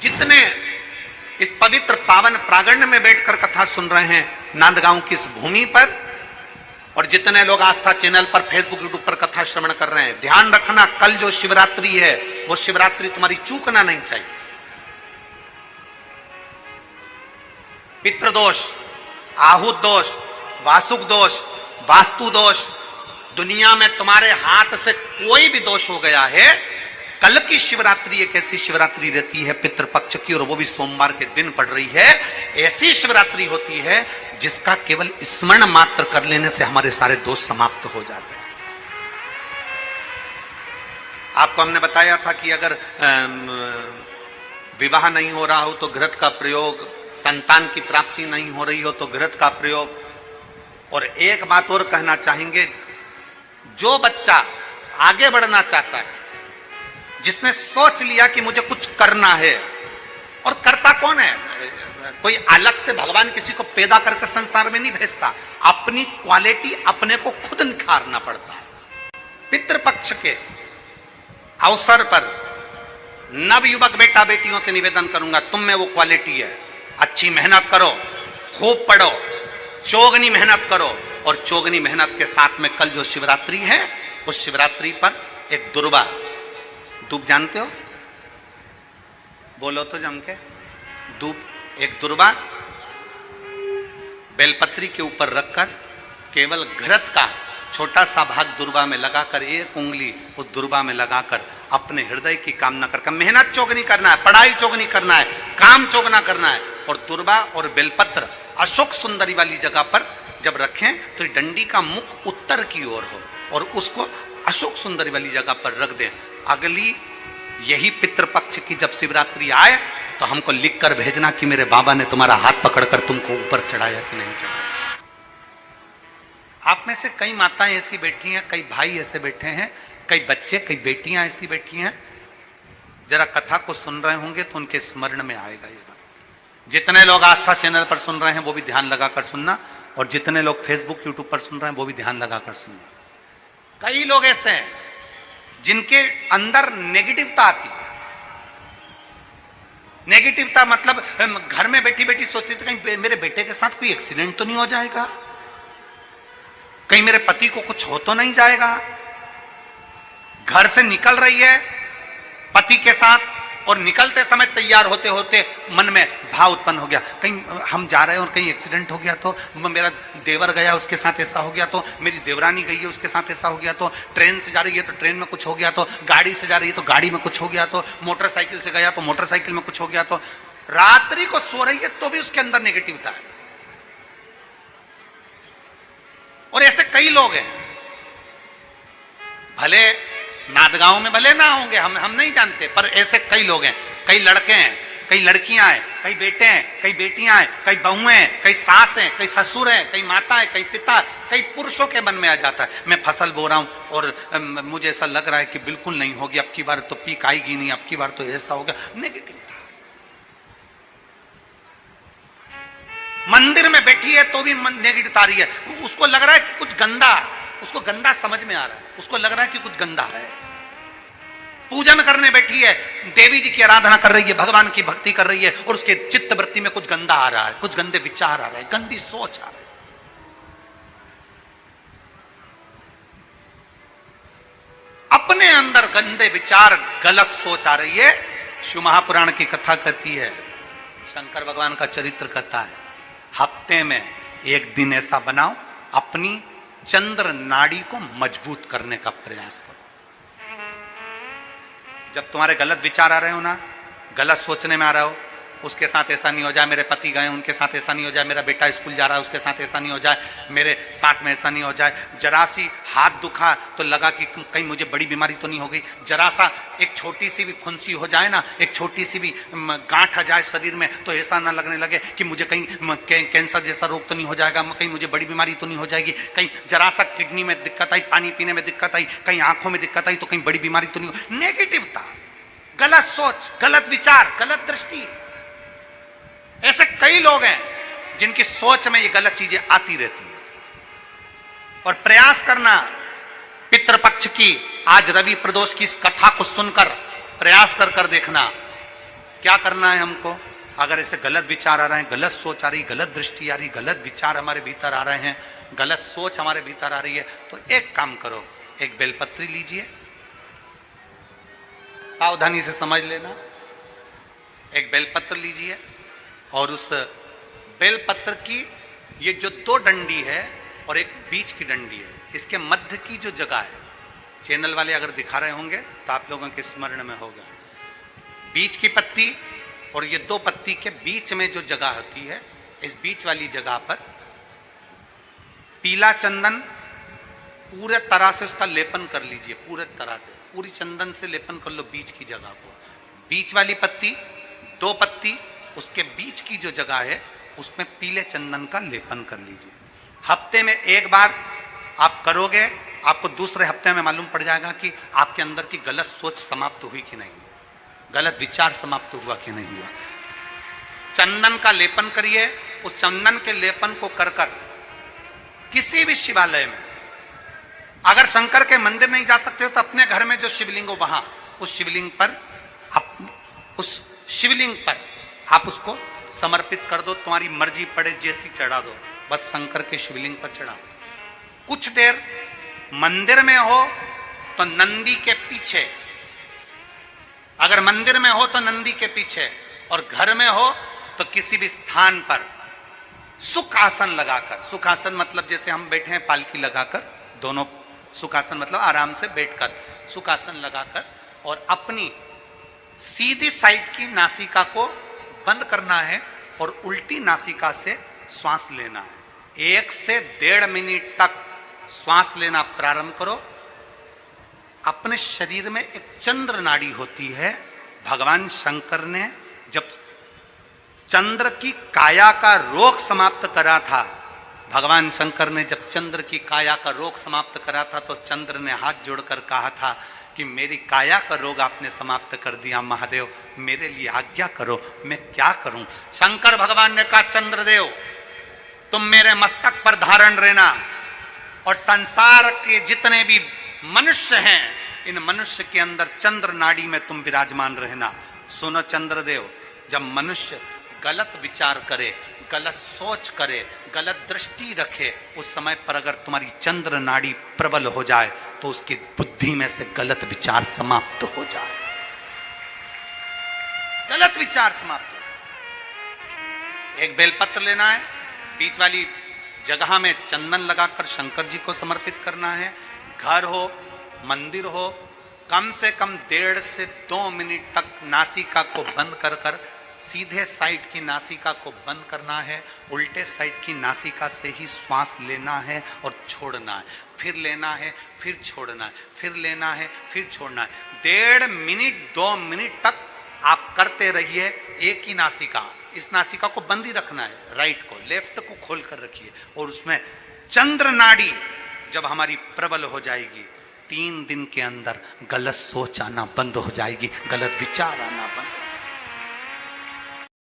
जितने इस पवित्र पावन प्रांगण में बैठकर कथा सुन रहे हैं नांदगांव की इस भूमि पर, और जितने लोग आस्था चैनल पर, फेसबुक, यूट्यूब पर कथा श्रवण कर रहे हैं, ध्यान रखना कल जो शिवरात्रि है वो शिवरात्रि तुम्हारी चूकना नहीं चाहिए। पितृदोष, आहुत दोष, वासुक दोष, वास्तु दोष, दुनिया में तुम्हारे हाथ से कोई भी दोष हो गया है, कल की शिवरात्रि एक ऐसी शिवरात्रि रहती है पितृपक्ष की, और वो भी सोमवार के दिन पड़ रही है। ऐसी शिवरात्रि होती है जिसका केवल स्मरण मात्र कर लेने से हमारे सारे दोष समाप्त हो जाते हैं। आपको हमने बताया था कि अगर विवाह नहीं हो रहा हो तो घृत का प्रयोग, संतान की प्राप्ति नहीं हो रही हो तो घृत का प्रयोग। और एक बात और कहना चाहेंगे, जो बच्चा आगे बढ़ना चाहता है, जिसने सोच लिया कि मुझे कुछ करना है, और करता कौन है? कोई अलग से भगवान किसी को पैदा करके संसार में नहीं भेजता, अपनी क्वालिटी अपने को खुद निखारना पड़ता है। पितृपक्ष के अवसर पर नव युवक बेटा बेटियों से निवेदन करूंगा, तुम में वो क्वालिटी है, अच्छी मेहनत करो, खूब पढ़ो, चौगनी मेहनत करो, और चौगनी मेहनत के साथ में कल जो शिवरात्रि है उस शिवरात्रि पर एक दुर्वा, दूब जानते हो? बोलो तो जम के। दूब, एक दुर्वा बेलपत्री के ऊपर रखकर केवल घृत का छोटा सा भाग दुर्वा में लगाकर, एक उंगली उस दुर्वा में लगाकर अपने हृदय की कामना करके, मेहनत चौगनी करना है, पढ़ाई चौगनी करना है, काम चौगना करना है, और दुर्वा और बेलपत्र अशोक सुंदरी वाली जगह पर जब रखें तो डंडी का मुख उत्तर की ओर हो, और उसको अशोक सुंदरी वाली जगह पर रख दें। अगली यही पितृपक्ष की जब शिवरात्रि आए तो हमको लिख कर भेजना कि मेरे बाबा ने तुम्हारा हाथ पकड़कर तुमको ऊपर चढ़ाया कि नहीं चढ़ाया। आप में से कई माताएं ऐसी बैठी हैं, कई भाई ऐसे बैठे हैं, कई बच्चे, कई बेटियां ऐसी बैठी हैं, जरा कथा को सुन रहे होंगे तो उनके स्मरण में आएगा ये बात। जितने लोग आस्था चैनल पर सुन रहे हैं वो भी ध्यान लगाकर सुनना, और जितने लोग फेसबुक, यूट्यूब पर सुन रहे हैं वो भी ध्यान लगाकर सुनना। कई लोग ऐसे हैं जिनके अंदर नेगेटिवता आती है। नेगेटिवता मतलब घर में बैठी बैठी सोचती थी कहीं मेरे बेटे के साथ कोई एक्सीडेंट तो नहीं हो जाएगा, कहीं मेरे पति को कुछ हो तो नहीं जाएगा। घर से निकल रही है पति के साथ, और निकलते समय तैयार होते होते मन में भाव उत्पन्न हो गया, कहीं हम जा रहे हैं और कहीं एक्सीडेंट हो गया तो, मेरा देवर गया उसके साथ ऐसा हो गया तो, मेरी देवरानी गई है उसके साथ ऐसा हो गया तो, ट्रेन से जा रही है तो ट्रेन में कुछ हो गया तो, गाड़ी से जा रही है तो गाड़ी में कुछ हो गया तो, मोटरसाइकिल से गया तो मोटरसाइकिल में कुछ हो गया तो, रात्रि को सो रही है तो भी उसके अंदर नेगेटिविटी है। और ऐसे कई लोग हैं, भले नांदगांव में भले ना होंगे, हम नहीं जानते, पर ऐसे कई लोग हैं। कई लड़के हैं, कई लड़कियां हैं, कई बेटे हैं, कई बेटियां हैं, कई बहुएं हैं, कई सास हैं, कई ससुर हैं, कई माता हैं, कई पिता, कई पुरुषों के मन में आ जाता है मैं फसल बो रहा हूं और मुझे ऐसा लग रहा है कि बिल्कुल नहीं होगी, अब की बार तो पीक आएगी नहीं, अब की बार तो ऐसा होगा। नेगेटिव मंदिर में बैठी है तो भी नेगेटिव आ रही है, उसको लग रहा है कि कुछ गंदा, उसको गंदा समझ में आ रहा है, उसको लग रहा है कि कुछ गंदा है। पूजन करने बैठी है, देवी जी की आराधना कर रही है, भगवान की भक्ति कर रही है, और उसके चित्त वृत्ति में कुछ गंदा आ रहा है, कुछ गंदे विचार आ रहे हैं, गंदी सोच आ रही है। अपने अंदर गंदे विचार, गलत सोच आ रही है। शिव महापुराण की कथा कहती है, शंकर भगवान का चरित्र कहता है, हफ्ते में एक दिन ऐसा बनाओ अपनी चंद्र नाड़ी को मजबूत करने का प्रयास करो। जब तुम्हारे गलत विचार आ रहे हो ना, गलत सोचने में आ रहे हो, उसके साथ ऐसा नहीं हो जाए, मेरे पति गए उनके साथ ऐसा नहीं हो जाए, मेरा बेटा स्कूल जा रहा है उसके साथ ऐसा नहीं हो जाए, मेरे साथ में ऐसा नहीं हो जाए, जरा सी हाथ दुखा तो लगा कि कहीं मुझे बड़ी बीमारी तो नहीं हो गई, जरा सा एक छोटी सी भी फुंसी हो जाए ना, एक छोटी सी भी गांठ आ जाए शरीर में तो ऐसा ना लगने लगे कि मुझे कहीं कैंसर जैसा रोग तो नहीं हो जाएगा, कहीं मुझे बड़ी बीमारी तो नहीं हो जाएगी, कहीं जरा सा किडनी में दिक्कत आई, पानी पीने में दिक्कत आई, कहीं आंखों में दिक्कत आई तो कहीं बड़ी बीमारी तो नहीं हो। नेगेटिवता, गलत सोच, गलत विचार, गलत दृष्टि। ऐसे कई लोग हैं जिनकी सोच में ये गलत चीजें आती रहती है। और प्रयास करना पितृपक्ष की, आज रवि प्रदोष की इस कथा को सुनकर प्रयास कर देखना क्या करना है हमको? अगर ऐसे गलत विचार आ रहे हैं, गलत सोच आ रही, गलत दृष्टि आ रही, गलत विचार हमारे भीतर आ रहे हैं, गलत सोच हमारे भीतर आ रही है, तो एक काम करो, एक बेलपत्री लीजिए, सावधानी से समझ लेना। एक बेलपत्र लीजिए और उस बेलपत्र की ये जो दो डंडी है और एक बीच की डंडी है, इसके मध्य की जो जगह है, चैनल वाले अगर दिखा रहे होंगे तो आप लोगों के स्मरण में होगा, बीच की पत्ती और ये दो पत्ती के बीच में जो जगह होती है, इस बीच वाली जगह पर पीला चंदन पूरे तरह से उसका लेपन कर लीजिए। पूरे तरह से पूरी चंदन से लेपन कर लो बीच की जगह को। बीच वाली पत्ती, दो पत्ती, उसके बीच की जो जगह है उसमें पीले चंदन का लेपन कर लीजिए। हफ्ते में एक बार आप करोगे, आपको दूसरे हफ्ते में मालूम पड़ जाएगा कि आपके अंदर की गलत सोच समाप्त हुई कि नहीं, गलत विचार समाप्त हुआ कि नहीं हुआ। चंदन का लेपन करिए। उस चंदन के लेपन को कर कर किसी भी शिवालय में, अगर शंकर के मंदिर नहीं जा सकते हो तो अपने घर में जो शिवलिंग हो वहां, उस शिवलिंग पर आप उसको समर्पित कर दो। तुम्हारी मर्जी पड़े जैसी चढ़ा दो, बस शंकर के शिवलिंग पर चढ़ा दो। कुछ देर मंदिर में हो तो नंदी के पीछे, अगर मंदिर में हो तो नंदी के पीछे, और घर में हो तो किसी भी स्थान पर सुख आसन लगाकर, सुख आसन मतलब जैसे हम बैठे हैं पालकी लगाकर, दोनों सुख आसन मतलब आराम से बैठकर, सुख आसन लगाकर, और अपनी सीधी साइड की नासिका को बंद करना है और उल्टी नासिका से श्वास लेना है। 1 से 1.5 मिनट तक श्वास लेना प्रारंभ करो। अपने शरीर में एक चंद्र नाड़ी होती है। भगवान शंकर ने जब चंद्र की काया का रोग समाप्त करा था, भगवान शंकर ने जब चंद्र की काया का रोग समाप्त करा था, तो चंद्र ने हाथ जोड़कर कहा था कि मेरी काया का रोग आपने समाप्त कर दिया महादेव, मेरे लिए आज्ञा करो, मैं क्या करूं। शंकर भगवान ने कहा, चंद्रदेव तुम मेरे मस्तक पर धारण रहना, और संसार के जितने भी मनुष्य हैं, इन मनुष्य के अंदर चंद्र नाड़ी में तुम विराजमान रहना। सुनो चंद्रदेव, जब मनुष्य गलत विचार करे, गलत सोच करे, गलत दृष्टि रखे, उस समय पर अगर तुम्हारी चंद्र नाड़ी प्रबल हो जाए तो उसकी बुद्धि में से गलत विचार समाप्त हो जाए, गलत विचार समाप्त हो। एक बेलपत्र लेना है, बीच वाली जगह में चंदन लगाकर शंकर जी को समर्पित करना है। घर हो, मंदिर हो, कम से कम 1.5 से 2 मिनट तक नासिका को बंद कर कर सीधे साइड की नासिका को बंद करना है, उल्टे साइड की नासिका से ही श्वास लेना है और छोड़ना है, फिर लेना है, फिर छोड़ना है, फिर लेना है, फिर छोड़ना है। 1.5 मिनट 2 मिनट तक आप करते रहिए। एक ही नासिका, इस नासिका को बंद ही रखना है, राइट को, लेफ्ट को खोल कर रखिए, और उसमें चंद्र नाड़ी जब हमारी प्रबल हो जाएगी, 3 दिन के अंदर गलत सोच आना बंद हो जाएगी, गलत विचार आना बंद।